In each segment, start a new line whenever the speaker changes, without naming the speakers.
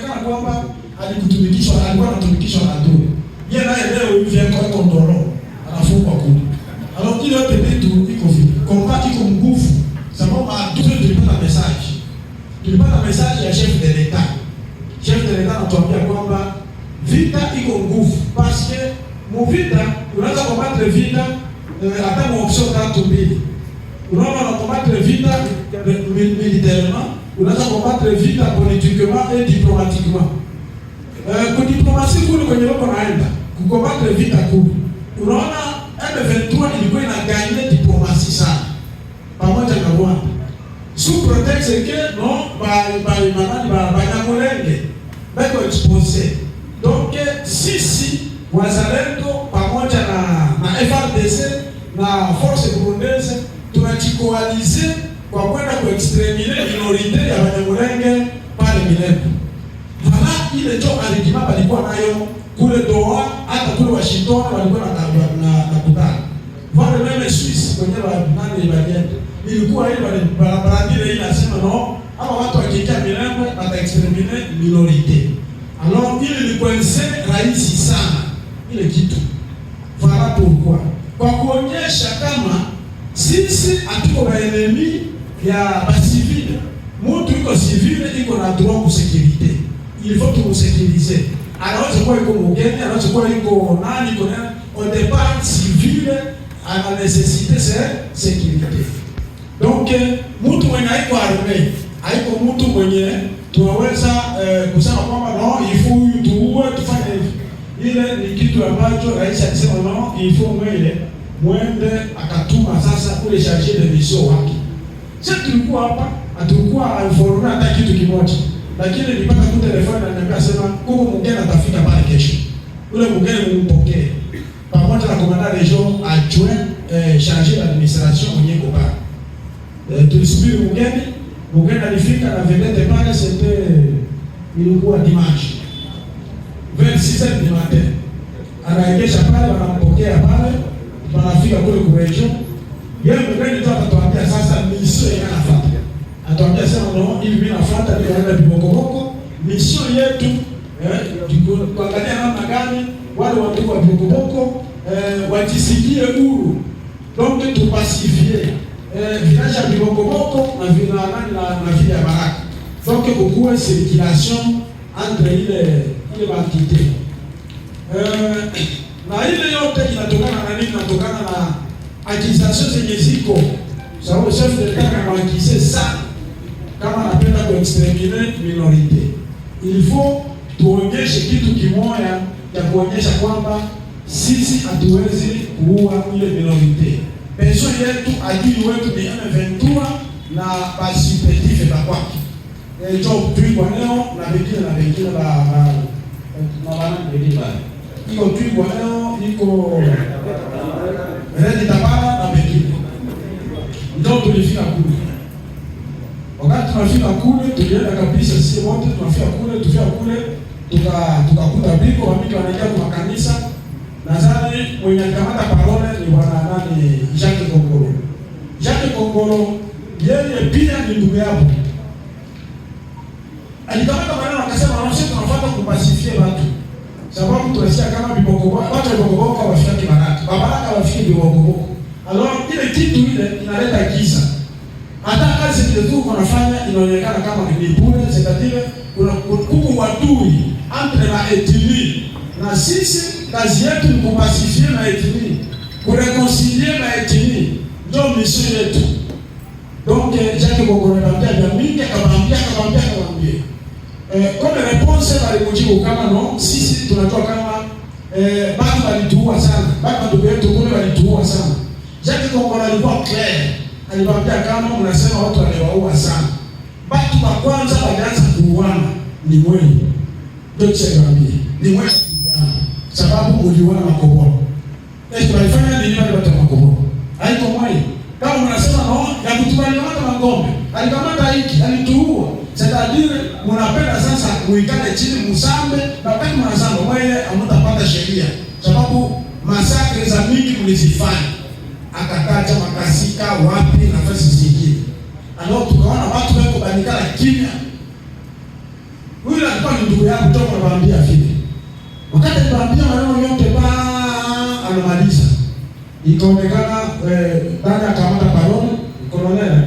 inaonekana kwamba alikutumikishwa, alikuwa anatumikishwa na adui. Yeye naye leo hivi yako ndoro anafungwa kule. Alors ile yote vitu iko vipi? Combat iko nguvu. Sababu adui tulipata message. Tulipata message ya chef de l'État. Chef de l'État anatuambia kwamba vita iko nguvu parce que mu vita unaweza combattre vita hata mu option tatu mbili. Unaona combattre vita militairement, unaweza combattre vita politiquement et diplomatiquement. Kwa diplomatie kule kwenye wako naenda, kukombattre vita kule. Unaona M23 ilikuwa inaganya diplomatie sana pamoja na Rwanda. Sous prétexte que non Banyamulenge bako exposé. Donc sisi wazalendo pamoja na FARDC na force burundaise tunajikoalize kwa kwenda ku exterminer minorite ya Banyamulenge pale Minembwe. Vala ile jo alijima balikuwa nayo kule Doha, hata kule Washington walikuwa na kutana. Vale meme Swiss kwenye nani ibadiende. Ilikuwa ile barabara ile inasema no, ama watu wakiingia Minembwe bata exterminer minorite. Alors ile ilikuwa rahisi sana ile kitu. Vala pourquoi? Kwa kuonyesha kama sisi hatuko na enemy ya basivile. Mtu iko civile iko na droit ku sécurité. Il faut tout sécuriser. Alors c'est quoi iko mugeni, alors c'est quoi iko nani iko nani? Au départ civile a la nécessité c'est sécurité. Donc mtu mwenye haiko armé, haiko mtu mwenye tunaweza kusema kwamba no, il faut tuue tufanye hivi. Ile ni kitu ambacho rais alisema no, il faut mwende akatuma sasa kule charger de mission wake. Sisi tulikuwa hapa, hatukuwa informé hata kitu kimoja. Lakini nilipata tu telefoni ananiambia sema huko mgeni atafika pale kesho. Ule mgeni mpokee. Pamoja na commandant region adjoint chargé d'administration mwenye ko pale. Tulisubiri mgeni alifika na vedette pale, ilikuwa dimanche 26h du matin. Anaegesha pale, wanampokea pale, wanafika kule kwa region. Yeye mgeni tu atatuambia sasa mission inafuata. Atuambia sema no, hivi mimi nafuata nikaenda Bibokoboko, mission yetu kuangalia namna gani wale watu wa Bibokoboko wajisikie huru. Donc tupasifie village ya Bibokoboko na vile ya Baraka. Donc kukuwe circulation entre ile entité. Na ile yote inatokana na nini? Inatokana na accusation zenye ziko. Sababu chef de l'État anaakise sana kama anapenda ku exterminer minorite. Il faut tuonyeshe kitu kimoja ya kuonyesha kwamba sisi hatuwezi kuua ile minorite. Pension yetu adui wetu ni M23 na basipetive bakwaki. Job tuigwa leo na bengine ba bana bengine. Iko tuigwa leo, iko Redi Tabara na bengine. Ndio tulifika kule. Wakati tunafika kule, tulienda kabisa sisi wote tunafika kule, tukakuta biko wamiki wanaingia kwa kanisa. Nadhani mwenye kamata parole ni bwana nani, Jacques Kongolo. Jacques Kongolo yeye pia ni ndugu yao. Alikamata maneno akasema sisi tunafuata kupasifia watu. Sababu tunasikia kama Bibokoboko, watu wa Bibokoboko wafike Baraka. Baraka wafike Bibokoboko. Alors ile kitu ile inaleta giza. Hata kazi ile tu wanafanya inaonekana kama ni bure, c'est-à-dire kuna kuku wadui entre la ethnie na sisi kazi yetu ni kupasifia na ethnie, kureconcilier na ethnie, ndio mission yetu. Donc Jacques Kongolo anambia jamii akamwambia comme réponse walikujibu kama no, sisi tunatoa kama bado walituua sana, bado ndugu yetu kule walituua sana. Jacques Kongolo alikuwa clair, aliwaambia kama mnasema watu waliwaua sana, watu wa kwanza walianza kuuana ni mwenye. Ndio chegambia ni mwenye sababu uliona makoboro. Walifanya nini wale watu makoboro? Haiko mwenye. Kama mnasema no, ya kutubali watu magombe, alikamata hiki, alituua. C'est-à-dire mnapenda sasa muikane chini msambe, na wakati mnasamba mwenye hamtapata sheria. Sababu masakre za mingi mlizifanya. Akataja makasika wapi nafasi zingine. Alors tukaona watu wako banikala kimya. Huyu alikuwa ni ndugu yako kutoka nawaambia vile. Wakati nawaambia maneno yote anamaliza. Ikaonekana dada akamata parole, kolonel.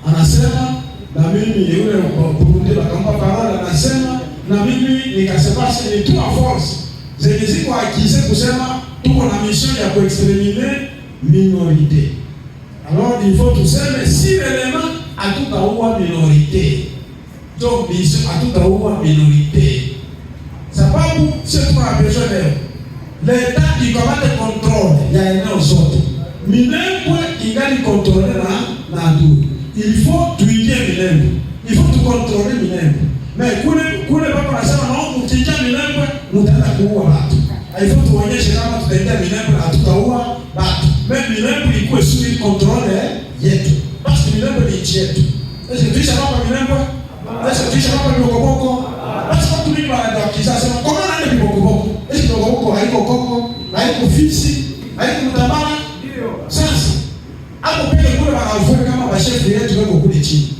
Anasema na mimi yule Burundi akampa parole anasema na mimi nikasema ni tu force. Zenye ziko akize kusema tuko na mission ya kuexterminer minorité. Alors il faut tuseme si l'élément hatutaua minorité. Donc mission hatutaua minorité. Sababu sio tuna besoin leo. L'État ikamate contrôle ya eneo zote. Minembwe ingali contrôler na adui. Il faut tuingie Minembwe. Il faut tu contrôler Minembwe. Mais kule baba anasema na mkinja Minembwe mtaenda kuua watu. Il faut tuonyeshe kama tutaingia Minembwe na tutaua watu. Mais Minembwe ikuwe sous contrôle yetu. Parce que Minembwe ni nchi yetu. Est-ce que tuisha hapa Minembwe? Est-ce que tuisha hapa Bibokoboko? Est-ce que tulipa na kisasa sema kwa nini Bibokoboko? Est-ce que Bibokoboko haiko Kongo? Haiko Fisi? Haiko Mtambara? Ndio. Sasa hapo pale kule wanavua kama mashefu yetu wako kule chini.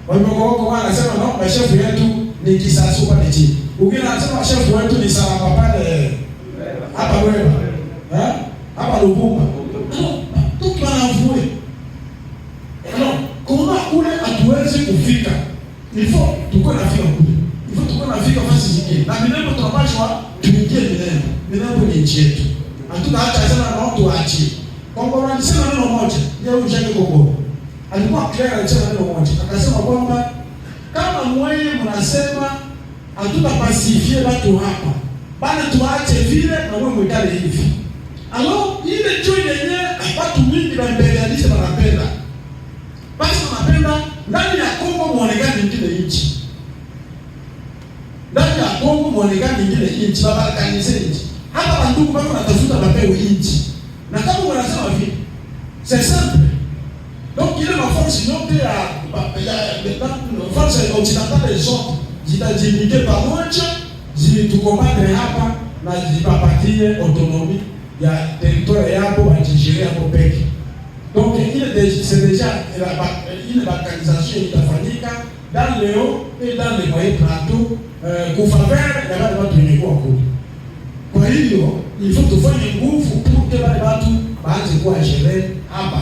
Wabibokoboko wanasema no, mashefu yetu ni kisasa pale chini. Ukina anasema mashefu wetu ni salama pale hapa wewe. Hapa Lubumba. Tukiwanavue. Kuna kule hatuwezi kufika. Il faut tukue nafika kule. Il faut tukue nafika fasi zingine. Na Minembwe tunapashwa tuingie Minembwe. Minembwe ni nchi yetu. Hatutaacha sema na watu waache. Kongo alisema neno moja, yeye ujenge Kongo. Alikuwa clear alisema neno moja. Akasema kwamba kama mwenye mnasema hatutapasifie watu hapa. Bali tuache vile na wewe mwikale hivi. Alors, ile joy yenyewe watu mingi na imperialiste wanapenda. Basi wanapenda ndani ya Kongo muonekane nyingine nchi. Ndani ya Kongo muonekane nyingine nchi, babalkanize nchi. Hapa bandugu bado wanatafuta mapewe nchi. Na kama wanasema vile, c'est simple. Donc il y a une force yote ya force occidentale zote zitajimike pamoja, zitukomande hapa na zipapatie autonomie ya territoire yabo bajigere hapo peke. Donc c'est déjà une balkanisation itafanyika dans le haut et dans les moyens plateaux kufavere ya wale watu wenye kuwa kule. Kwa hiyo il faut tufanye nguvu pour que wale watu baanze kuwa gere hapa.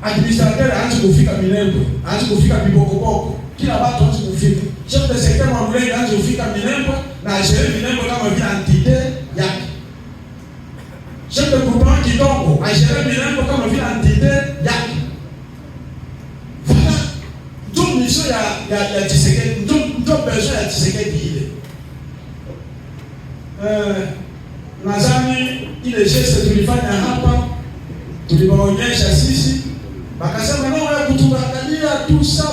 Administrateur aanze kufika Minembwe, aanze kufika Bibokoboko, kila watu aanze kufika. Chef de secteur wa Mulenge aanze kufika Minembwe na gere Minembwe kama vile entité yake. Chef de groupement Kitongo agere Minembwe kama vile entité yake. Voilà. Ndio mission ya Tshisekedi, ndio besoin ya Tshisekedi ile. Nadhani ile geste tulifanya hapa tuliwaonyesha sisi bakasema nao ya kutuangalia tout ça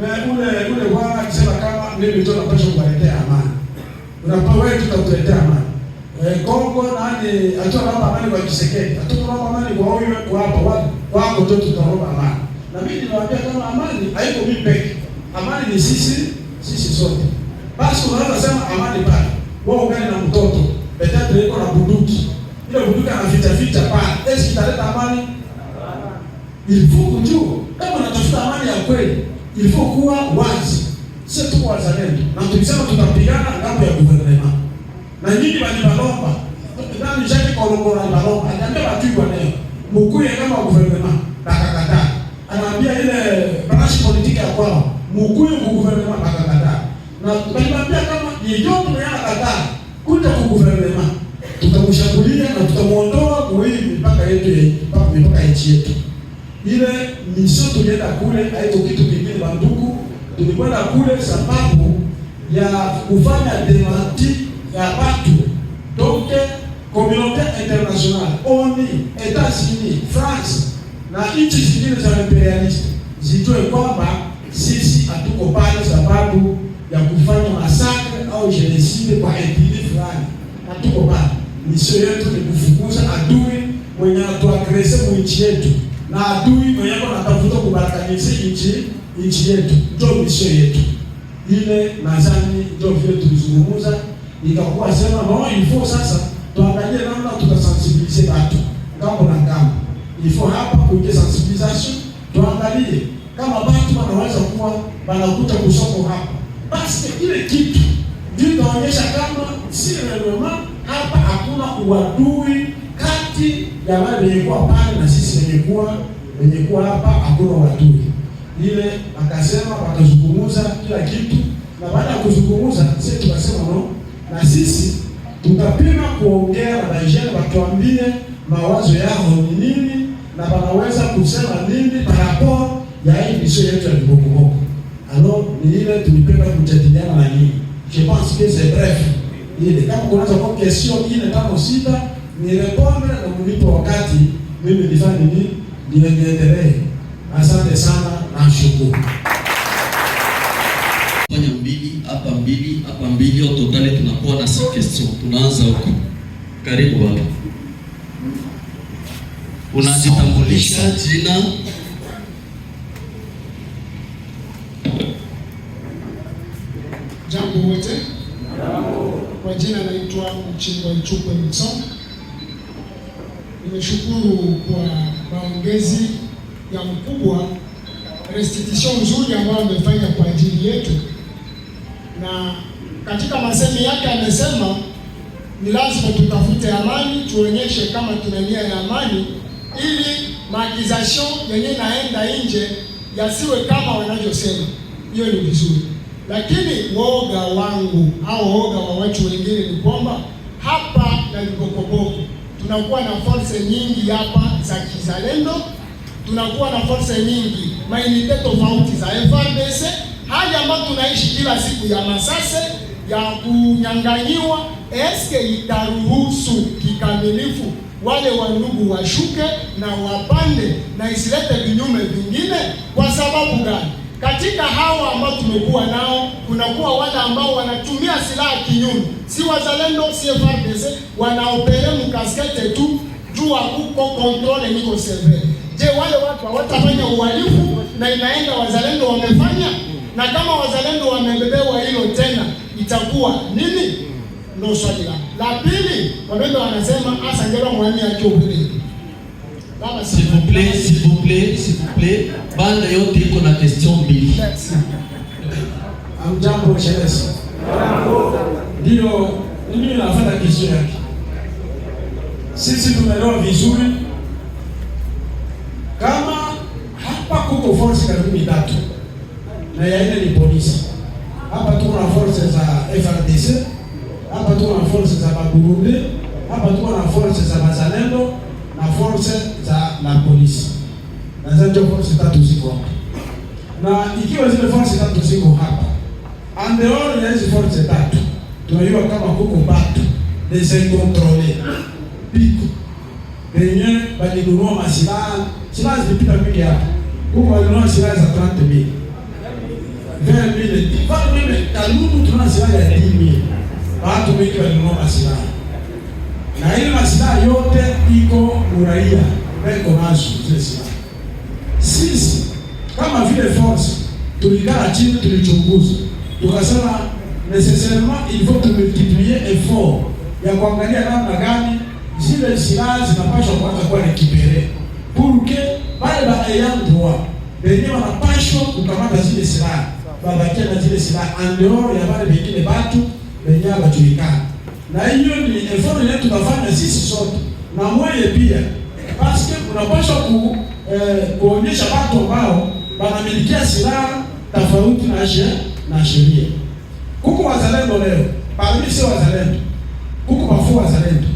mais ule bwana akisema kama mimi ndio napaswa kuwaletea amani. Unapoa wewe tutakuletea amani. Kongo nani atoa amani kwa Tshisekedi, atoa amani kwa wewe kwa hapa wako ndio tutaomba amani. Na mimi niliwaambia kama amani haiko mimi peke. Amani ni sisi sote. Basi unaweza sema amani pale. Wewe ungali na mtoto, peut-être yuko na bunduki. Ile bunduki anaficha pale. Esi italeta amani? Il faut kujua kama unatafuta amani ya kweli, il faut kuwa wazi. Sio tu wazalendo. Na tulisema tutapigana ngambo ya gouvernement. Na nyinyi balomba. Nani Jacques Kolongora balomba. Anaambia watu kwa leo. Mkuye kama gouvernement bakakataa. Anaambia ile branche politique ya kwao, mkuye ku gouvernement bakakataa. Na tunaambia kama yeyote anakataa kuja ku gouvernement, tutamshambulia na tutamuondoa kwa hii mipaka yetu mipaka nchi yetu. Ile mission tulienda kule haiko kitu kingine bandugu, tulikwenda kule sababu ya kufanya démenti ya watu. Donc communauté internationale, ONU, États-Unis, France na nchi zingine za imperialiste zitoe kwamba sisi hatuko pale sababu ya kufanya masakre au genocide kwa etnie fulani. Hatuko pale. Mission yetu ni kufukuza adui mwenye atuagrese nchi yetu na adui mwenye anatafuta kubarakaniza nchi yetu. Ndio mission yetu. Ile nadhani ndio vile tulizungumza, ikakuwa sema no, il faut sasa tuangalie namna tutasensibiliser watu ngambo na ngambo. Il faut hapa kuingia sensibilisation, tuangalie kama watu wanaweza kuwa wanakuta kusoko hapa. basi ile kitu ndio inaonyesha kama si relevant hapa, hakuna uadui kati ya wale wenye kuwa pale na sisi wenye kuwa hapa, hakuna uadui. Ile akasema wakazungumza kila kitu, na baada ya kuzungumza sisi tukasema no, na sisi tutapima kuongea na Nigeria, watuambie mawazo yao ni nini na wanaweza kusema nini par ya hii mission yetu ya Kibokoboko. Alors ni ile tulipenda kujadiliana na nini. Je pense que c'est bref. Ile kama kunaanza kwa question ile tano sita ni répondre na mlipo wakati mimi nifanye nini niendelee. Asante sana na shukuru.
Fanya mbili hapa mbili au totale tunakuwa na 6 questions. Tunaanza huko. Karibu baba. Unajitambulisha jina?
Jambo wote. Kwa jina naitwa Mchingwa Ichukwe Mtson. Nimeshukuru kwa maongezi ya mkubwa, restitution nzuri ambayo amefanya kwa ajili yetu, na katika masemi yake amesema ni lazima tutafute amani, tuonyeshe kama tuna nia ya amani, ili maakization yenye naenda nje yasiwe kama wanavyosema. Hiyo ni vizuri, lakini woga wangu au woga wa watu wengine ni kwamba hapa na Kibokoboko tunakuwa na force nyingi hapa za kizalendo, tunakuwa na force nyingi mainite tofauti za FARDC, hali ambayo tunaishi kila siku ya masase ya kunyanganyiwa. Eske itaruhusu kikamilifu wale wandugu washuke na wapande na isilete vinyume vingine? Kwa sababu gani? Katika hawa ambao tumekuwa nao kunakuwa wale ambao wanatumia silaha kinyume, si wazalendo, si FARDC, wanaopere mkaskete tu juu huko control niko severe. Je, wale watu hawatafanya uhalifu na inaenda wazalendo wamefanya? Na kama wazalendo wamebebewa hilo tena itakuwa nini? Ndio swali la pili. Wabendo wanasema asangelo mwani akiopele. Baba,
s'il vous plaît, banda yote iko na question mbili.
Amjambo Chelesi. Ndio mimi nafuata question yake. Sisi tumeelewa vizuri kama hapa kuko force karibu 3 na ya ile ni polisi. Hapa tuko na force za FARDC, hapa tuko na force za Burundi, hapa tuko na force za Bazalendo na force za la polisi. Na zote force 3 ziko hapa. Na ikiwa zile force 3 ziko hapa, and the all ya hizo force 3 tunajua kama kuko batu desencontrole piko benye balinunua masilaha zilipita mingi hapa. Huko walinunua silaha za 30,000 20,000 kwa mimi Kalundu tuna silaha ya 10,000. Watu wengi walinunua masilaha, na ile masilaha yote iko uraia beko nazo zile silaha. Sisi kama vile force tulikaa chini, tulichunguza, tukasema nécessairement il faut multiplier effort ya kuangalia namna gani zile silaha zinapaswa kuanza kuwa récupéré pour que wale ba ayant droit benye wanapaswa kukamata zile silaha babakia na zile silaha en dehors ya wale wengine batu benye hawajulikana. Na hiyo ni effort yetu tunafanya sisi sote na mwewe pia, parce que unapaswa kuonyesha watu ambao wanamilikia silaha tofauti na sheria. Kuko wazalendo leo, parmi si wazalendo kuko mafu wazalendo.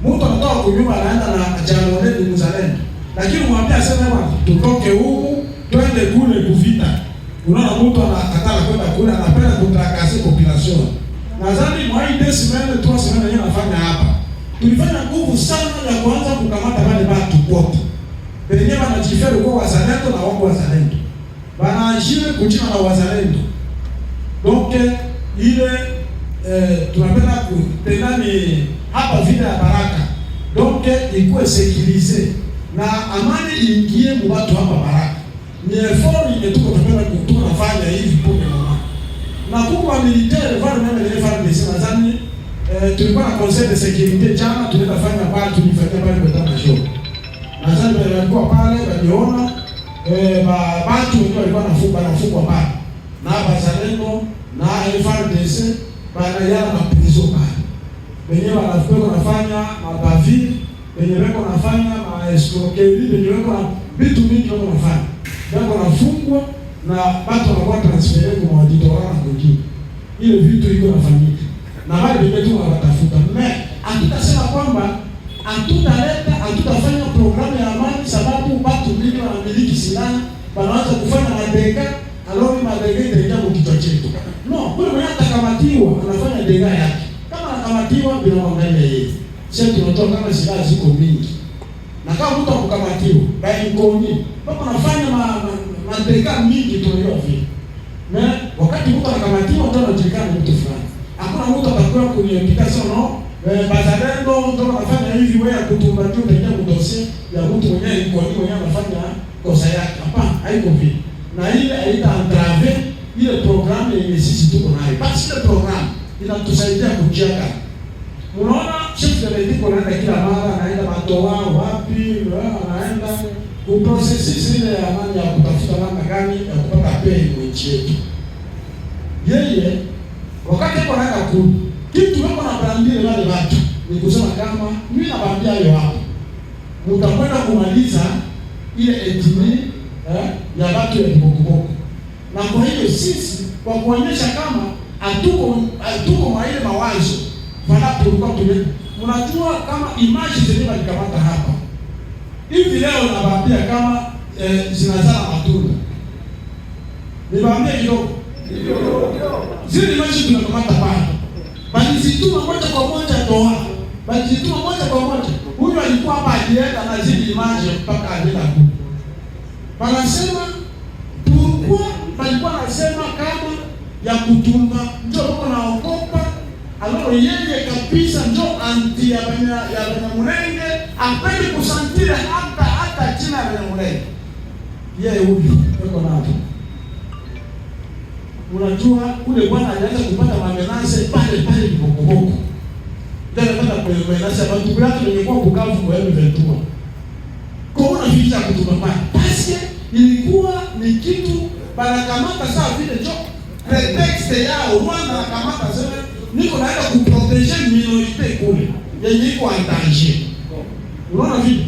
Mtu anatoka kunyuma anaenda na jalone ni mzalendo, lakini mwambie sema bwana tutoke huku twende kule kuvita. Unaona mtu anakatala kwenda kule, anapenda kutrakase population. Nadhani mwa hii desimene 3 semaine yenyewe nafanya hapa, tulifanya nguvu sana ya kuanza kukamata wale watu wote wenyewe wanajifere kwa wazalendo na wako wazalendo wanaajiri kujina na wazalendo. Donc ile tunapenda kutenani hapa vile ya Baraka, donc ikuwe sécurisé na amani iingie mu watu hapa Baraka. Ni effort ile tuko tunafanya hivi kwa mama na kwa militaire vale meme ile fara de Tanzania. Tulikuwa na conseil de sécurité jana, tunafanya pale, tulifanya pale kwa tamasho. Nadhani walikuwa pale waliona watu walikuwa wanafungwa pale na Bazalendo na FARDC bana ya maprizo pale. Wenyewe wanafanya mabavili, wenyewe wanafanya maescroquerie, wenyewe wana vitu vingi wanafanya. Ndio wanafungwa na watu wanakuwa transfere kwa auditora na wengine. Ile vitu iko nafanyika. Na wale wenyewe tu wanatafuta. Hatutasema kwamba hatutafanya programu ya amani sababu watu wengi wanamiliki silaha, wanaanza kufanya madega, aloni madega itaingia kwa kichwa chetu. No, kule mwenye atakamatiwa anafanya dega yake. Kama anakamatiwa bila kuangalia yeye. Sisi tunatoa kama silaha ziko mingi. Na kama mtu akukamatiwa, bali mkoni, bado anafanya madega mingi tunajua vile. Na wakati mtu anakamatiwa ndio anajulikana mtu fulani. Hakuna mtu atakuwa kwenye application no. Bazalendo ndio wanafanya hivi wewe kutumba tu utaingia kudosia ya mtu mwenyewe kwa nini mwenyewe anafanya kosa yake. Hapana, haiko vile. Na ile haita entrave ile programu yenye sisi tuko nayo. Basi ile programu inatusaidia kujenga. Unaona chef de l'équipe anaenda kila mara anaenda matoa wapi, anaenda kuprocess ile ya amani ya kutafuta namna gani ya kupata pay nchi yetu. Yeye wakati hapo anaenda kule kitu wako na brandile wale watu ni kusema kama mimi nawaambia hiyo hapo mtakwenda kumaliza ile etini ya watu ya Kibokoboko. Na kwa hiyo sisi kwa kuonyesha kama hatuko mwa ile mawazo wala tulikuwa unajua kama image zenyewe walikamata hapa hivi leo nawaambia kama zinazaa matunda. Niwaambie kidogo zile image tunakamata pale balizituma moja kwa moja doa. Balizituma moja kwa moja. Huyu alikuwa hapa alienda na zile image mpaka alienda huko. Wanasema tulikuwa walikuwa nasema kama ya kutumba ndio wako naokopa. Aloro yeye kabisa ndio anti ya Banyamulenge apende kusantire hata jina la Banyamulenge. Yeye huyu yuko napo. Unajua ule bwana alianza kupata mamenase pale Kibokoboko. Ndio anapata mamenase watu wake wengekuwa Bukavu kwa hiyo ventua. Kwa vita kutumba basi ilikuwa ni kitu banakamata sawa vile jo pretext yao Rwanda anakamata sema niko naenda kuproteger minorite kule yenye iko en danger. Unaona vipi?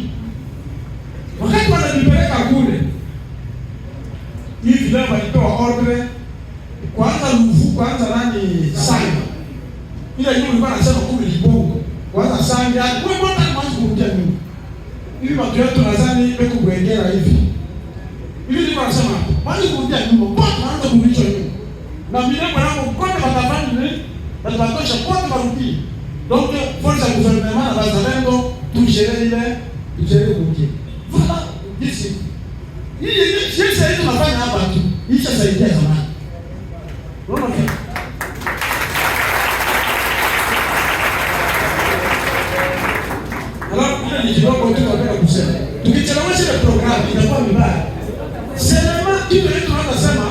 Wakati wananipeleka kule hivi leo walitoa order kwanza Luvu kwanza nani Sanga. Ile yule alikuwa anasema kule Libongo. Kwanza Sanga, wewe mbona mwanzo kurudia nini? Hivi watu wetu nadhani peko kuengera hivi. Hivi ndio wanasema, mwanzo kurudia nyuma, mbona mwanzo kurudisha nyuma? Na mimi mwanangu kote batafanya nini? Batatosha kote barudi. Donc force ya gouvernement na bazalendo tugere kurudia. Voilà, disi. Hii sisi hizo tunafanya hapa tu. Hii saidia zamani. Unaona vipi? Alors, ile ni kidogo tu tunataka kusema. Tukichelewesha ile programu inakuwa vibaya. Sema kitu yetu tunasema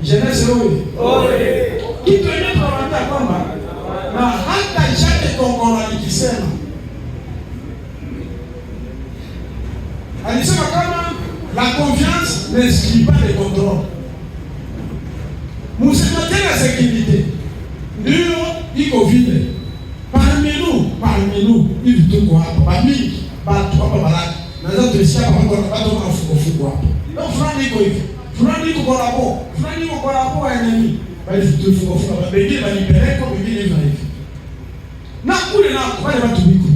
jeunesse oye. Kitu yetu tunawaambia kwamba na hata Jacques Kongolo alikisema. Alisema kama la confiance n'exclut pas le contrôle. Msemaji wa sécurité ndio iko vile. Parmi nous hivi tuko hapa mingi watu hapa baraka. Naweza tulisikia kama watu wanafuko hapa. Ndio fulani iko hivi. Fulani iko kwa hapo. Fulani iko kwa hapo enemy. Bali tufuko wengine walipeleka wengine hivi na hivi. Na kule na wale watu wiko.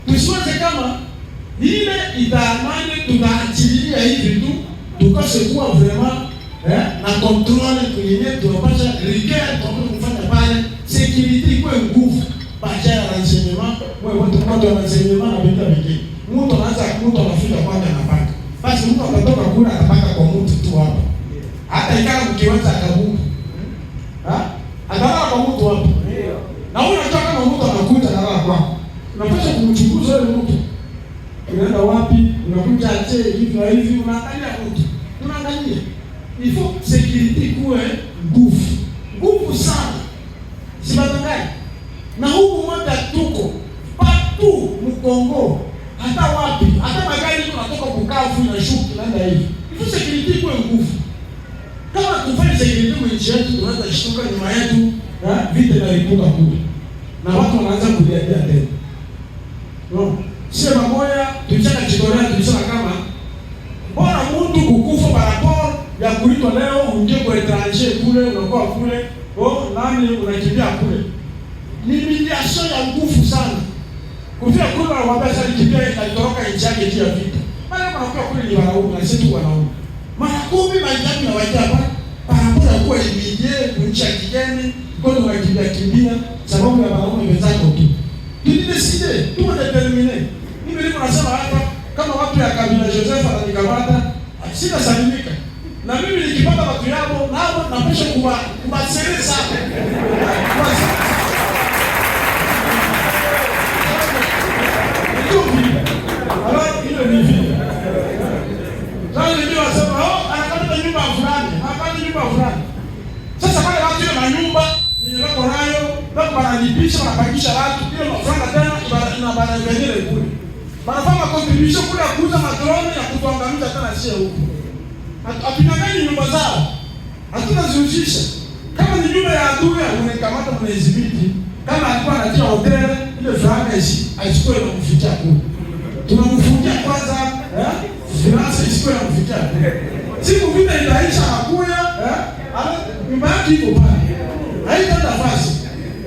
Tusiwaze kama ile itaamani tunaachilia hivi tu tukose kuwa vraiment na control kwenye tunapata rigueur kwa kufanya pale security kwa nguvu baada ya renseignement wewe watu wa renseignement na vitu vingine mtu anafika kwanza anapaka basi mtu atatoka kule atapaka kwa mtu tu hapa hata ikana mkiweza akabuku atalala kwa mtu hapa na unajua kama mtu anakuja analala kwako unapaswa kumchunguza yule mtu unaenda wapi unakuja aje hivi na hivi unaangalia mtu unaangalia il faut sécurité kuwe nguvu sana sibatangai na huku mmoja tuko patu Mkongo hata wapi hata magari tunatoka Bukavu na shuku naenda hivi il faut sécurité kuwe nguvu tufanye security nchi yetu, tunaanza kushtuka nyuma yetu, vita inalipuka kule. Na watu wanaanza kulialia tena. No. Sio mamoya tulichaka chikorea tulisema kama bora mtu kukufa barabara ya kuitwa leo unje kwa etranger kule unakuwa kule, nani unakimbia kule. Ni miliasho ya nguvu sana. Kufia kule wabesa alikimbia alitoroka nchi yake juu ya vita. Mara wanakuwa kule ni wanaume na sisi tu wanaume. Mara 10 majabu na wajaba barabara kuwa imejee kuncha kigeni kwa unakimbia sababu ya wanaume wenzako tu. Tulidecidé, tout est déterminé. Mimi niko nasema hapa kama watu ya kabila Joseph ananikamata, sina salimika. Na mimi nikipata watu yao nao napesha kubasiri sana. Alors ile ni vile. Sasa ndio wasema anakata nyumba fulani, anakata nyumba fulani. Sasa wale watu ile nyumba yenye wako nayo ndio wanalipisha wanabakisha watu ile mafranga tena inabanavengele kule. Wanafanya contribution kule ya kuuza madrone ya kutuangamiza tena sio huko. Hatunyang'anyi nyumba zao. Hatuna ziuzisha. Kama ni nyumba ya adui unakamata mnaidhibiti. Kama alikuwa anatia hotel ile franga aichukue na kufikia kule. Tunamfungia kwanza finance isikuwe na kufikia kule. Siku vita itaisha hakuya nyumba yake iko pale. Haita nafasi.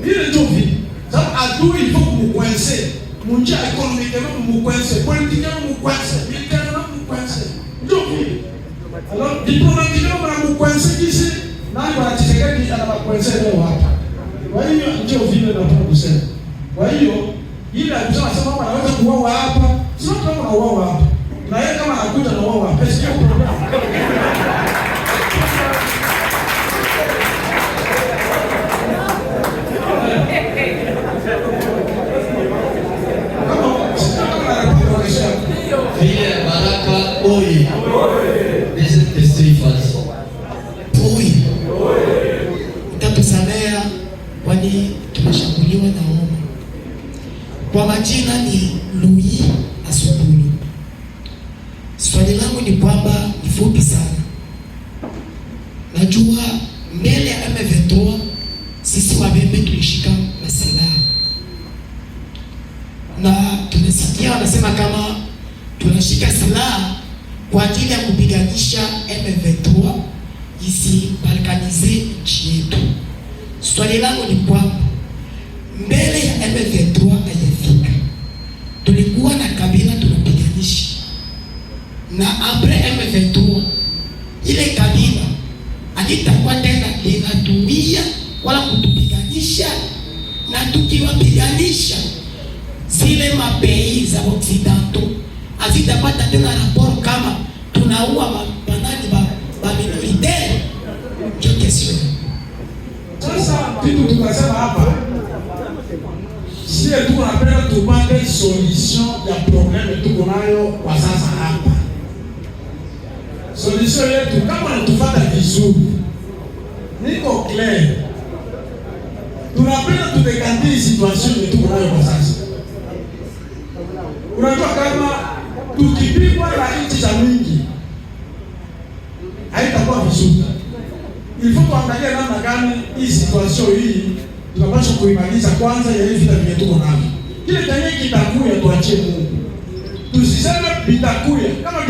Ile ndio vita. Sababu adui il faut kumkwense. Munja économiquement mukwense, politiquement mukwense, militairement mukwense. Ndio vile. Alors diplomatiquement mukwense kisi nani wanachisekedi anabakwense leo hapa. Kwa hiyo ndio vile na kusema. Kwa hiyo ile alisema sema mama anaweza kuuawa hapa, sio kama anauawa hapa. Na yeye kama anakuja na wao hapa, sio problem.
Vile Baraka oye. Hizi testifas.
Oye. Utatusamea kwani tumeshambuliwa na homa. Kwa majina ni Louis Asubulu. Swali langu ni kwamba ni fupi sana. Najua mbele ya M23 sisi wabembe tulishika masalaha. Na tunasikia wanasema kama tunashika silaha kwa ajili ya kupiganisha M23 isibalkanize nchi yetu. Swali langu ni kwamba mbele ya M23 hayafika, tulikuwa na kabila tunapiganisha, na apres M23 ile kabila alitakuwa tena linatuia wala kutupiganisha, na tukiwapiganisha zile mapei za Occidentaux azitapata tena raporo kama tunaua banani ba minoritaire. Je question.
Sasa kitu tukasema hapa sisi tunapenda tupate solution ya problem tuko nayo kwa sasa hapa. Solution yetu kama natufuata vizuri niko clear. Tunapenda tudekanti situation tuko nayo kwa sasa. Unajua kama tukipigwa na nchi za mingi haitakuwa vizuri. Ilifo tuangalie namna gani hii situation hii tunapaswa kuimaliza kwanza ya hivi vita vile tuko navyo. Kile chenye kitakuya tuachie Mungu. Tusiseme vitakuya. Kama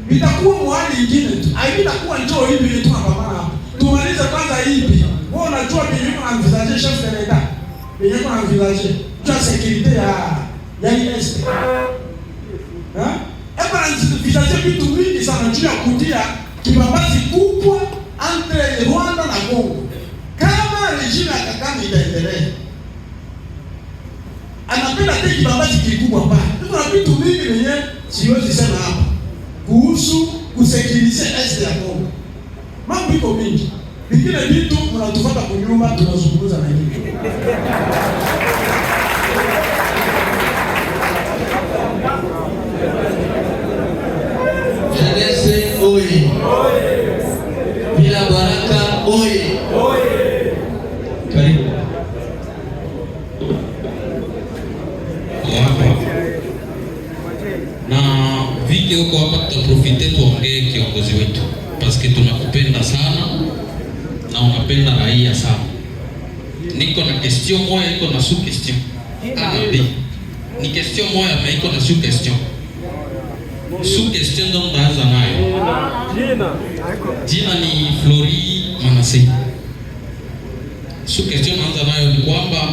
vitakuwa mwali ingine tu. Haitakuwa njoo hivi vile tunapambana hapa. Tumalize kwanza hivi. Wewe unajua bibi kuna envisager chef de l'État. Bibi kuna envisager tu sécurité ya ISP. Hapa envisager vitu vingi sana juu ya kutia kibambazi kubwa entre Rwanda na Congo. Kama regime ya Kagame itaendelea, anapenda teki kibambazi kikubwa mbaya. Kuna vitu vingi vyenye siwezi sema hapa kuhusu kusekirize este ya Congo. Mambo iko mingi. Vingine vitu mnatufuata kunyumba tunazungumza na nyinyi.
Janese oye. Bila Baraka oye. Karibu.
Na vile huko hapa tutaprofite tuongee kiongozi wetu.
paske tunakupenda sana na unapenda raia sana. Niko na question moja, iko na sous question. Ni question moja mais iko na sous question. Sous question ndo ndaanza nayo. Jina ni Flori Manase. Sous question naanza nayo ni kwamba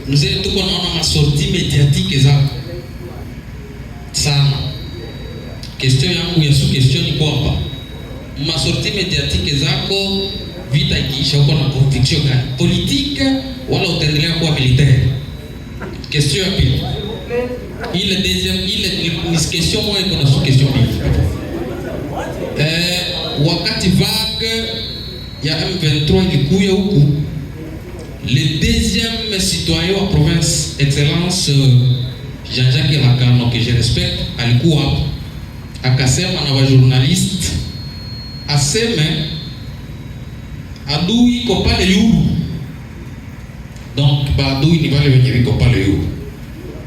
mzee, tuko naona masorti mediatique zako sana. Question yangu ya sous question ni kwamba masorti mediatique zako, vita ikiisha, uko na conviction gani politique wala utaendelea kuwa militaire? Question ya pili, ile deuxième, ile ni question moja, iko na sous question mbili. Wakati vague ya M23 ilikuya huku, le deuxième citoyen wa province excellence Jean-Jacques Lacano, que je respecte, alikuwa hapo akasema na wajournaliste, aseme adui iko pale yulu. Donc baadui ni wale wenye wiko pale yulu.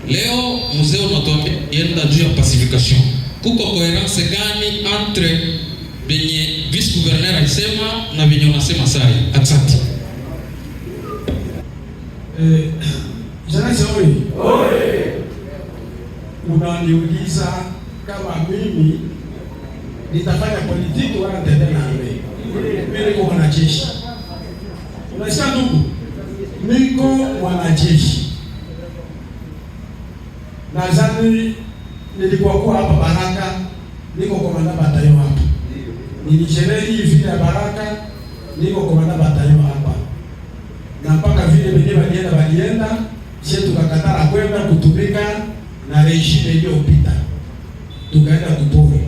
Leo mzee unatuambia yenda juu ya pacification. Kuko coherence gani entre benye vice gouverneur alisema na benye unasema sai? Asante.
Janasi oi. Unaniuliza kama mimi nitafanya politiki wala nitaendelea na wewe. Mimi niko mwanajeshi. Unasikia ndugu? Niko mwanajeshi. Nadhani nilikuwa hapa Baraka, niko komanda batayo hapa. Nilisherehekea hii vita ya Baraka, niko komanda batayo hapa. Na mpaka vile wenyewe walienda, sisi tukakataa kwenda kutumika na regime iliyopita. Tukaenda kupori.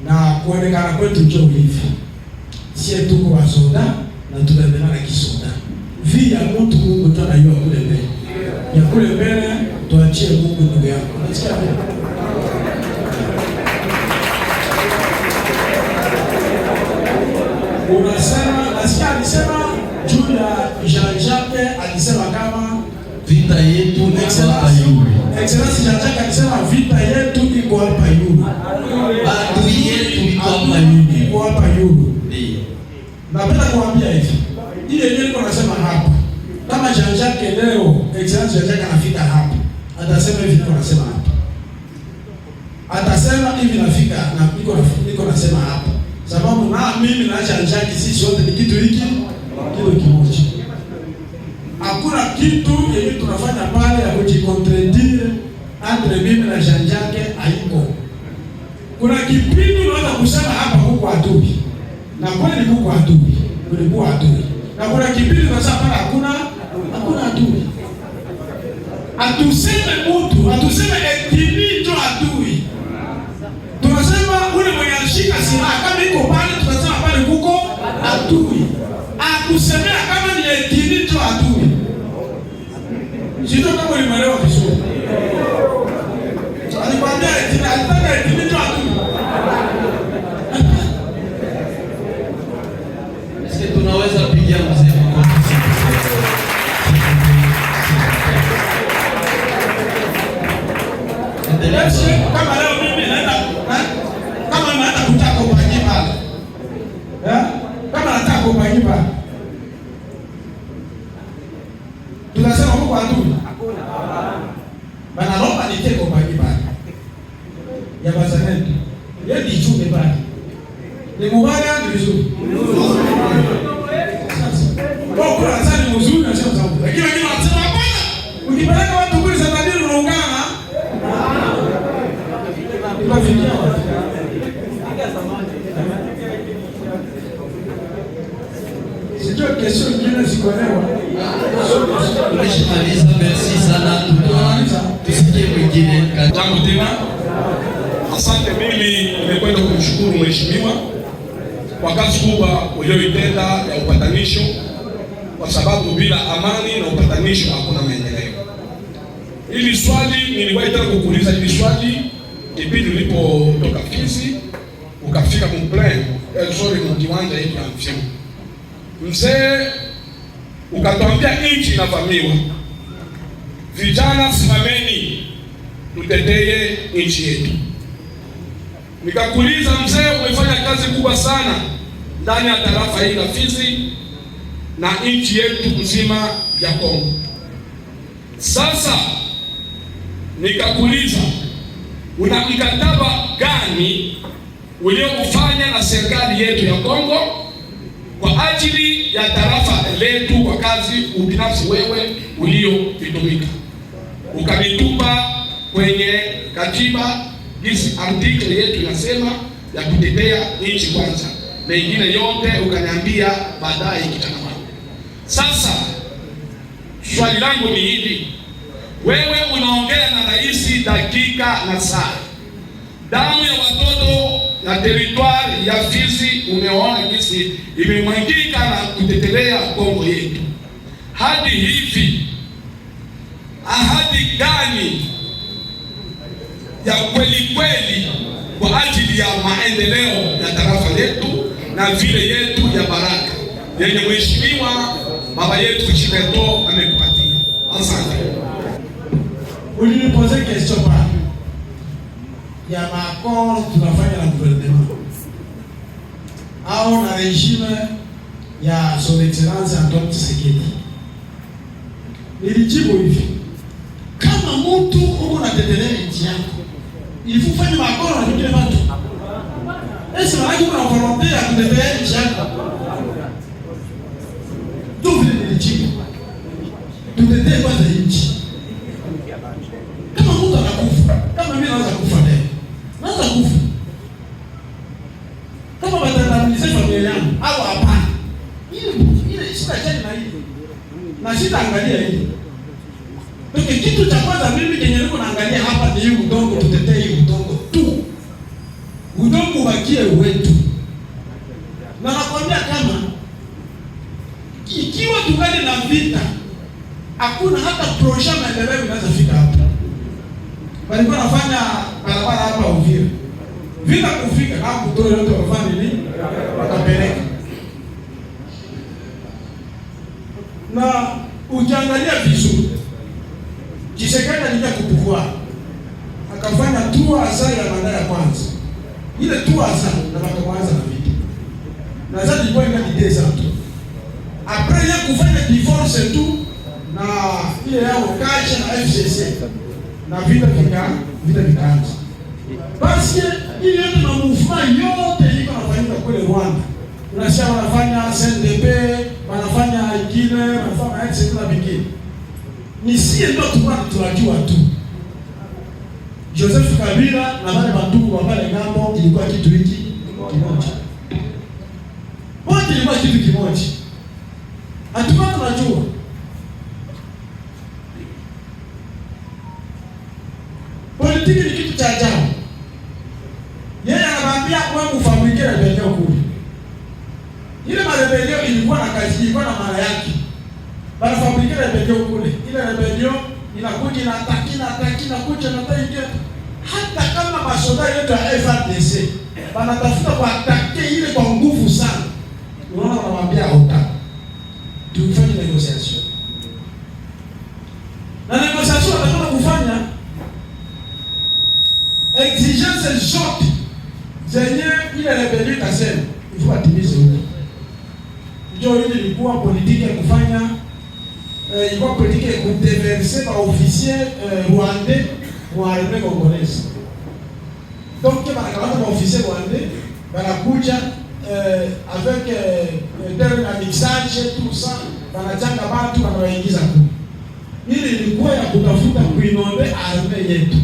Na kuonekana kwetu njoo hivi. Sisi tuko wasoda na tunaendelea na kisoda. Via mtu Mungu tu anajua kule mbele. Ya kule mbele tuachie Mungu ndugu yako. Unasikia vile? Unasema, nasikia alisema juu ya Jean-Jacques, alisema kama
Vita yetu iko hapa yule.
Excellence Jean-Jacques alisema vita yetu iko hapa yule.
Adui yetu iko hapa yule.
Iko hapa yule.
Ndio.
Napenda kuambia hivi. Ile yenyewe niko nasema hapa. Kama Jean-Jacques leo, Excellence Jean-Jacques anafika hapa. Atasema hivi niko nasema hapa. Atasema hivi nafika na niko nasema hapa. Sababu na mimi na Jean-Jacques sisi wote ni kitu hiki, kitu kimoja. Hakuna kitu yenye tunafanya pale ya kujikontredire entre mimi na Jean-Jacques haiko. Kuna kipindi unaweza kusema hapa huko adui. Na kweli huko adui. Kulikuwa adui. Na kuna kipindi unasema pale hakuna adui. Atuseme mtu, atuseme etini ndio adui. Tunasema ule mwenye alishika silaha kama iko pale, tunasema pale huko adui. Akusemea kama ni etini ndio adui. Sio kama ulielewa vizuri. Alikwambia etini, alitaka etini ndio adui.
Sisi tunaweza pigia mzee makofi.
Kama leo mimi naenda kama naenda kutaka upangie pale. Kama nataka upangie pale. Tunasema huko adui. Hakuna. Bana naomba niteke upangie pale. Ya bazalendo. Yeye ni chunge pale. Ni mubaya ni vizuri. Kwa kuna sasa ni mzuri na sio sababu. Lakini wengine wanasema hapana. Ukipeleka watu kule Zanzibar unaungana. Sijui kesho nyingine sikuelewa.
Tumeshamaliza, merci sana. Tusikie mwingine.
Jambo tena. Asante, mimi nimekwenda kumshukuru mheshimiwa kwa kazi kubwa uliyoitenda ya upatanisho, kwa sababu bila amani na upatanisho hakuna maendeleo. Hili swali niliwahi tena kukuuliza hili swali kipindi ulipotoka Fizi ukafika Mplain, mkiwanja hiki na mfimu. Mzee ukatuambia nchi inavamiwa. Vijana simameni tuteteye nchi yetu. Nikakuuliza, mzee, umefanya kazi kubwa sana ndani ya tarafa hii la Fizi na nchi yetu nzima ya Kongo. Sasa nikakuuliza, una mkataba gani uliofanya na serikali yetu ya Kongo kwa ajili ya tarafa letu kwa kazi ubinafsi wewe uliovitumika ukanitupa kwenye katiba jinsi article yetu inasema ya kutetea nchi kwanza, mengine yote ukaniambia baadaye kitangamano. Sasa swali langu ni hili, wewe unaongea na rais dakika na saa, damu ya watoto ya teritwari ya Fizi umeona jinsi imemwangika na kutetelea Kongo yetu. Hadi hivi ahadi gani ya kweli kweli kwa ajili ya maendeleo ya tarafa letu na vile yetu ya Baraka yenye mheshimiwa baba yetu Chibeto amekupatia? Asante.
Ulinipoze question pa ya makoro tunafanya na gouvernement au na regime ya son excellence Antoine Tshisekedi. Nilijibu hivi, kama mtu uko na tetelea nchi yako ilifanya makoro na wengine watu, esi maana kuna volonté ya kutetea nchi yako tu, vile nilijibu tutetee kwanza nchi. Kama mtu anakufa, kama mimi naweza kufa leo, naweza kufa kama watandamize familia yangu au hapana, ile sitachani na hiyo na sitaangalia hiyo. Porque kitu cha kwanza mimi kenye niko naangalia hapa ni hii udongo, tutetee hii udongo tu, udongo ubakie wetu. Na nakwambia kama ikiwa tungali na vita, hakuna hata projet maendeleo inaweza fika hapa. Walikuwa nafanya barabara hapa Uvira, vita kufika hapo kutoa yote wafanye nini, wakapeleka. Na ukiangalia vizuri, Tshisekedi alikuja kupukua, akafanya tua asa ya mada ya kwanza. Ile tua asa na wakaanza na vita. Na sasa ilikuwa inadideza tu. Après ya kufanya divorce tu na ile yao kacha na FCC na vita vikaanza. Basi ile yote na movement yote iko nafanyika kule Rwanda. Unasikia wanafanya CNDP, wanafanya ingine, wanafanya etc na vingine. Ni sie ndio tunajua tu. Joseph Kabila na wale bandugu wa pale ngambo ilikuwa kitu hiki kimoja. Wote ilikuwa kitu kimoja. Hatukuwa tunajua. Politiki ni kitu cha ajabu. Yeye anawaambia wewe ufabrike rebellion kule. Ile rebellion ilikuwa na kazi, ilikuwa na maana yake. Bana fabrike rebellion kule. Ile rebellion inakuja na atakina kuja na taingia. Hata kama masoda yetu ya FARDC wanatafuta kuatake ile kwa nguvu sana. Unaona wanamwambia hota. Tufanye negotiation. Na negotiation wanataka kufanya exigence zote zenye ile rebellion kasema ifua timize huko. Ndio ile ilikuwa politiki ya kufanya ilikuwa politiki ya kudeverser par officier rwandais wa armée congolaise. Donc banakamata ba officier rwandais banakuja avec terme ya mixage tout ça, banachanga watu wanawaingiza huko. Ile ilikuwa ya kutafuta kuinonde armée yetu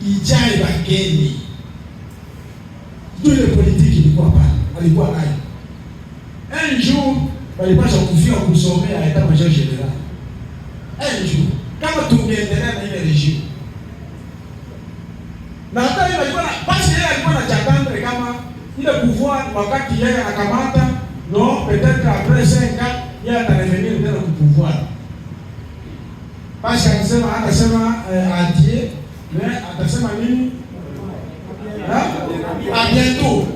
ijae bageni. Ndio ile politiki ilikuwa pale, alikuwa nayo. Un jour walipaswa kufika kusomea etat major general. Un jour kama tungeendelea na ile regime. Na hata ile alikuwa basi yeye alikuwa na jatandre kama ile pouvoir wakati yeye anakamata no peut-être après 5 ans yeye atarevenir tena ku pouvoir. Basi akasema adieu, mais atasema nini? À bientôt.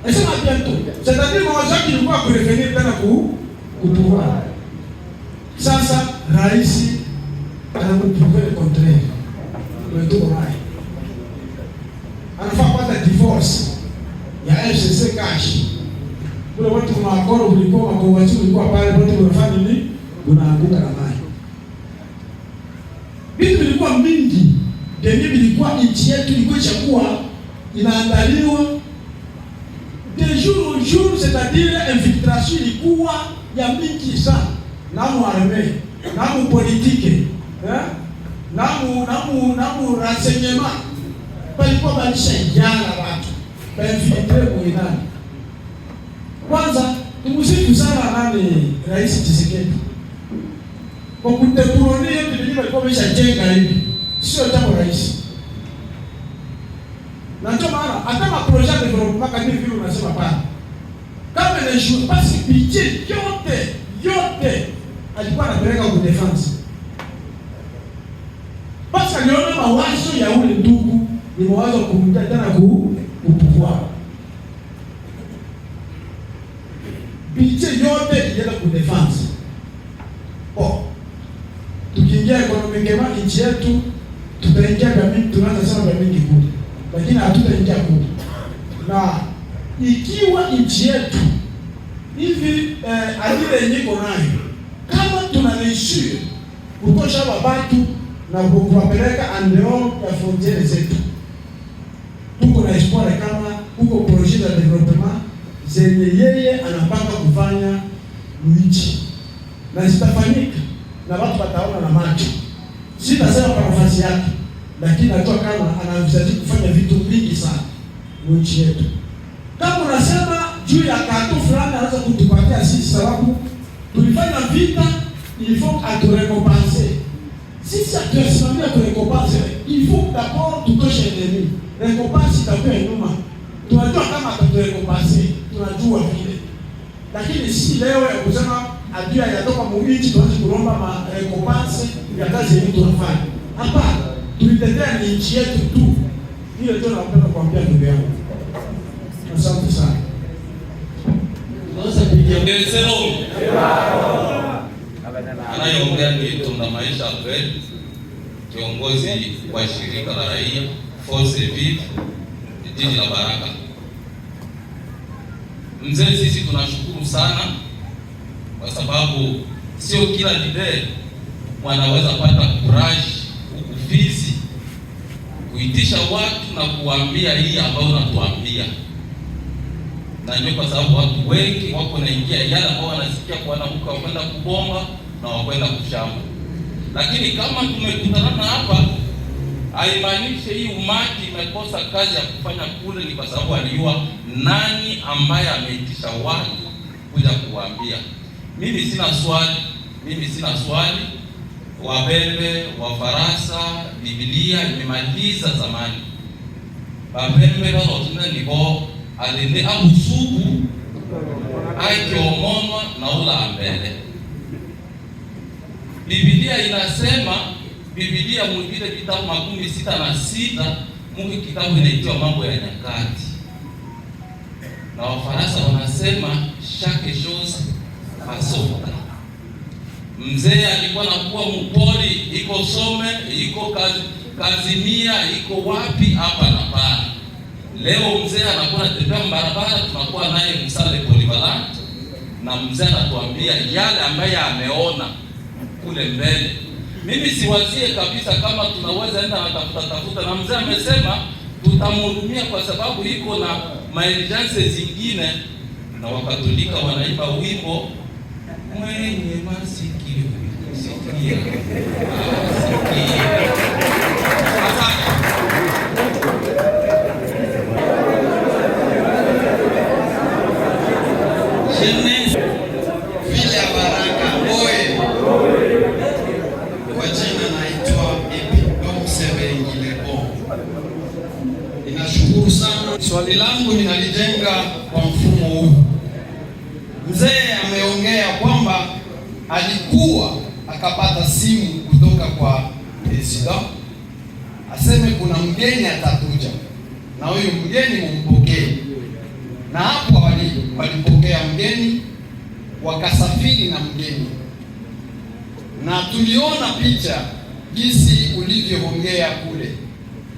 Et c'est à bientôt. C'est-à-dire que qui doit prévenir tena ku pouvoir. Sasa rais anaprouver le contraire. Ndio hai. anafaa kupata divorce ya FCC cash. Kule watu maakoro ulikuwa makongazi ulikuwa pale wote wanafanya nini? Unaanguka na maji. Vitu vilikuwa mingi. Ndio vilikuwa nchi yetu ilikuwa chakuwa inaandaliwa de jour au jour, c'est-à-dire infiltration ilikuwa ya mingi sana. Namu armée, namu politique, namu renseignement. Palikuwa balisha jana watu. Infiltre kuinani. Kwanza tumusifu sana nani Rais Tshisekedi. Kwa kutepuronia ndio walikuwa wameshajenga hivi. Sio jambo rahisi. Na ndio maana hata ma projet de développement kama hivi unasema pana. Kama ni shule basi budget yote alikuwa anapeleka kwa defense. Basi aliona mawazo ya ule ndugu ni mawazo kumtia tena kupuvua. Budget yote ilienda kwa defense. Tukiingia economically nchi yetu tutaingia kwa mingi, tunaanza sema kwa mingi kule. Lakini hatutaingia kule. Na ikiwa nchi yetu hivi ajira yenyewe iko nayo, kama tunareishia kutosha watu na kuwapeleka andeo ya frontiere zetu, tuko na espoir kama huko projet de développement zenye yeye anapanga kufanya nchi na zitafanyika na watu wataona na macho. Sitasema kwa nafasi yake, lakini najua kama anaanza kufanya vitu vingi sana nchi yetu. Kama unasema juu ya kanto fulani anaweza kutupatia sisi, sababu tulifanya vita, il faut aturecompenser. Sisi hatusimamia kurecompenser, il faut d'abord tutoshe ennemi. Recompense itakuwa nyuma. Tunajua kama ataturecompenser, tunajua vile. Lakini si leo ya kusema adui yatoka mwinchi tuanze kulomba ma recompense ya kazi yetu tunafanya. Hapana, tulitetea ni nchi yetu tu. Hiyo ndio napenda kuambia ndugu yangu. Asante sana.
Sasa pigia anayeongea ni Tunda Maisha Fred, kiongozi wa shirika la raia Force Vive jiji la Baraka. Mzee, sisi tunashukuru sana kwa sababu sio kila leader wanaweza pata courage ukufizi kuitisha watu na kuambia hii ambayo unatuambia. Na ndio kwa sababu watu wengi wako naingia yale ambao wanasikia kuanamuka wakwenda kubomba na wakwenda kushamba. Lakini kama tumekutana hapa, haimaanishi hii umati imekosa kazi ya kufanya kule, ni kwa sababu alijua nani ambaye ameitisha watu kuja kuambia. Mimi sina swali. Wabembe, Wafaransa, Biblia imemaliza zamani. Wabembe wazotuna nibo alinde abusuku aikiomonwa na ula mbele. Biblia inasema, Biblia mwingine kitabu 66 Mungu kitabu inaitwa Mambo ya Nyakati. Na Wafaransa wanasema chaque chose a son temps. Mzee alikuwa anakuwa mpoli, iko some, iko Kazimia, iko wapi hapa na pale. Leo mzee anakuwa anatembea barabara, tunakuwa naye msale polivalent, na mzee anatuambia yale ambaye ameona kule mbele. Mimi siwazie kabisa kama tunaweza enda na tafuta, na mzee amesema tutamhudumia kwa sababu iko na maelijanse zingine, na Wakatolika wanaimba wimbo mwenye masikio sikia.
Vile ya Baraka oye. Kwa jina naitwa Epidom Serengilebo. Ninashukuru sana. Swali langu ninalijenga kwa mfumo huu. Mzee ameongea kwamba alikuwa akapata simu kutoka kwa president aseme kuna mgeni atakuja na huyo mgeni mumpokee. Na hapo walipokea mgeni, wakasafiri na mgeni. Na tuliona picha jinsi ulivyoongea kule.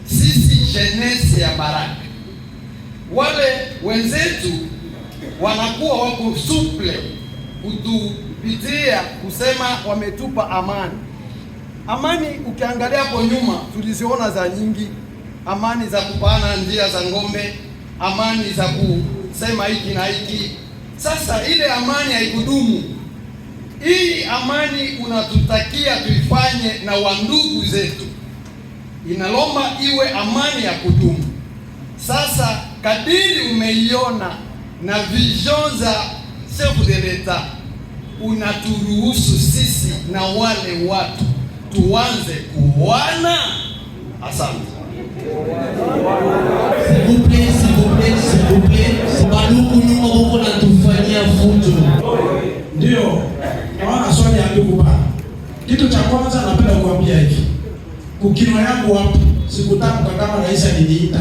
Sisi jeunesse ya Baraka. Wale wenzetu wanakuwa wako suple kutupitia kusema wametupa amani. Amani ukiangalia hapo nyuma tuliziona za nyingi, amani za kupana njia za ngombe, amani za kusema hiki na hiki. Sasa ile amani haikudumu. Hii amani unatutakia tuifanye na wandugu zetu, inalomba iwe amani ya kudumu. Sasa kadiri umeiona na vision za chef de l'etat, unaturuhusu sisi na wale watu tuanze kuoana. Asante.
S'il vous plaît. Baluku nyuma huko natufanyia fujo.
Ndio, naona swali ya ndugu baba. Kitu cha kwanza napenda kuambia hivi. Kukino yangu hapo, sikutaka kama rais aliniita.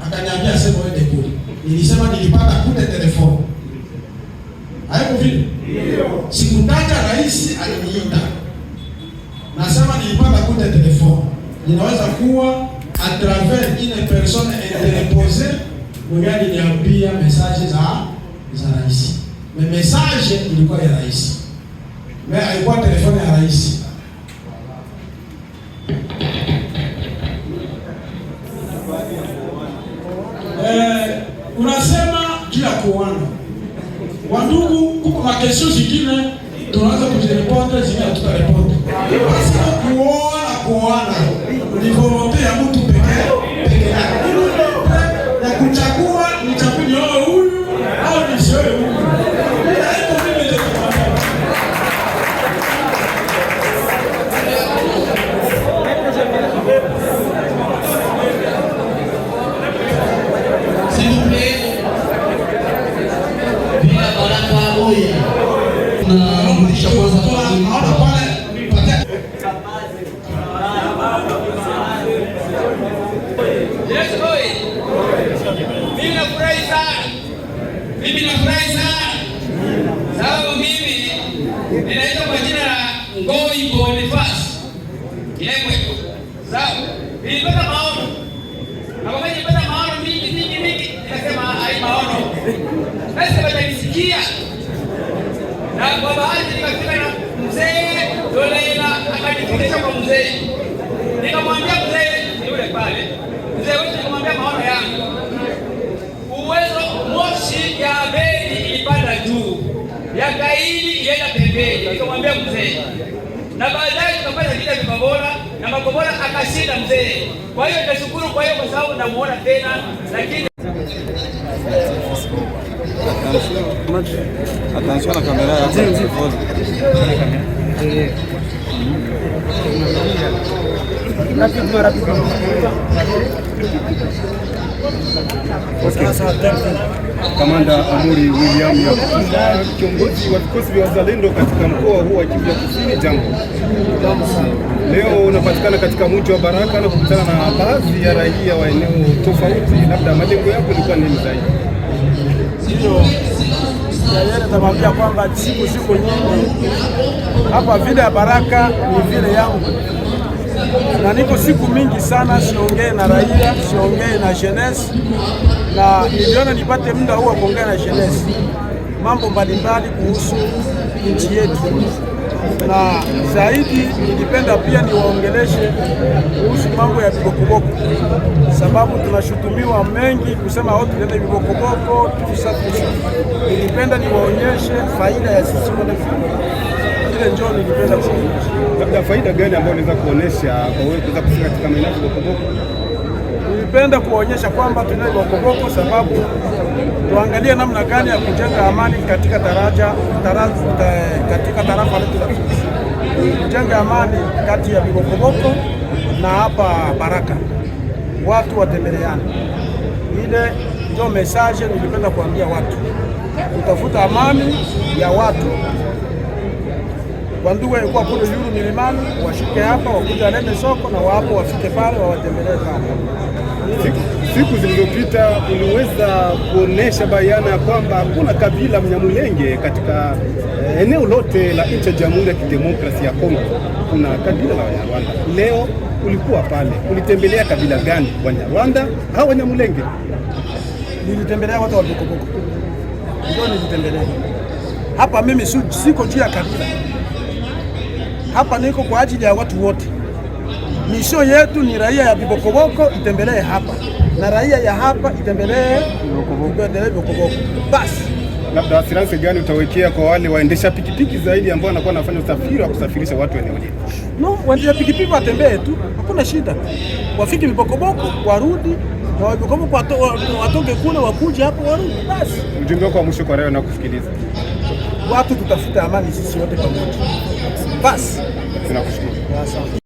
Akaniambia sema uende kule. Nilisema nilipata kute telefoni. Haiko vile? Ndio. Sikutaka rais aliniita. Nasema nilipata kute telefoni. Inaweza kuwa à travers une personne interposée mwenye niambia message za rais. Mais message ilikuwa ya rais. Mais haikuwa telefoni ya rais. Unasema kila kuona. Wandugu, kuko makesho zingine tunaanza kujiripota, zingine tutaripota. Basi kuoana ni volonté ya mtu peke yake. Na kuchagua ni chagua huyu au ni sio huyu.
S'il vous plaît. Bila Baraka oye. Tunarudisha kwanza pale.
Mimi nafurahi sana. Sababu mimi ninaitwa kwa jina la Ngoi Boniface. Yemwe. Sawa. Nilipata maono. Na kwa nini nilipata maono mingi. Nikasema hai maono. Basi watanisikia. Na kwa bahati nikafika na mzee Dolela akanifikisha kwa mzee. Nikamwambia mzee yule pale. Mzee wetu nikamwambia maono yangu. Uwezo moshi ya Abeli ilipanda juu, ya Kaini ienda pembeni. Nikamwambia mzee, na baadaye tukapata vita vya Magobora na Magobora akashinda mzee. Kwa hiyo nashukuru kwa hiyo, kwa sababu namuona tena. Lakini
attention na kamera ya Kamanda Amuri William Yakuba, kiongozi wa vikosi vya wazalendo katika mkoa huu wa Kivu Kusini. Jambo. Leo unapatikana katika mji wa Baraka na kukutana na baadhi ya raia wa eneo tofauti, labda malengo yako ilikuwa nini zaidi?
Sio yeye atamwambia kwamba siku nyingi hapa vile ya Baraka ni vile yangu, na niko siku mingi sana siongee na raia, siongee na jeunesse, na niliona nipate muda huu wa kuongea na jeunesse mambo mbalimbali kuhusu nchi yetu, na zaidi nilipenda pia niwaongeleshe kuhusu mambo ya vibokoboko, sababu tunashutumiwa mengi kusema watu ndio vibokoboko tusafishe. Nilipenda niwaonyeshe faida ya sisi ile njoo nilipenda kuonyesha.
Labda faida gani ambayo unaweza kuonesha kwa wewe kuweza kufika katika maeneo ya vibokoboko?
Nilipenda kuonyesha kwamba tunao vibokoboko, sababu tuangalie namna gani ya kujenga amani katika katika tarafa letu la kujenga amani kati ya vibokoboko na hapa Baraka, watu watembeleane. Ile ndio message nilipenda kuambia watu, kutafuta amani ya watu. Wandugu walikuwa kule yuru milimani, washuke hapa wakuja Leme soko, na wapo wafike pale wawatembelee pale.
Siku zilizopita uliweza kuonesha bayana ya kwamba hakuna kabila Mnyamulenge katika eneo lote la nchi ya Jamhuri ya Kidemokrasia ya Kongo. Kuna kabila la Wanyarwanda. Leo ulikuwa pale, ulitembelea kabila gani? Wanyarwanda au Wanyamulenge?
Nilitembelea watu wa Bokoboko, ndio nilitembelea hapa. Mimi siko juu ya kabila hapa, niko kwa ajili ya watu wote. Misio yetu ni raia ya Bokoboko itembelee hapa na raia ya hapa itembelee Bokoboko. Basi
labda assurance gani utawekea kwa wale waendesha pikipiki zaidi ambao wanakuwa wanafanya usafiri wa kusafirisha watu eneo hili?
No, waendesha pikipiki watembee tu, hakuna shida. Wafike Bokoboko warudi, na Bokoboko watoke kule wakuje hapo warudi. Basi
ujumbe wako wa mwisho kwa raia na kusikiliza.
Watu tutafuta amani sisi wote pamoja. Basi
tunakushukuru.
Asante.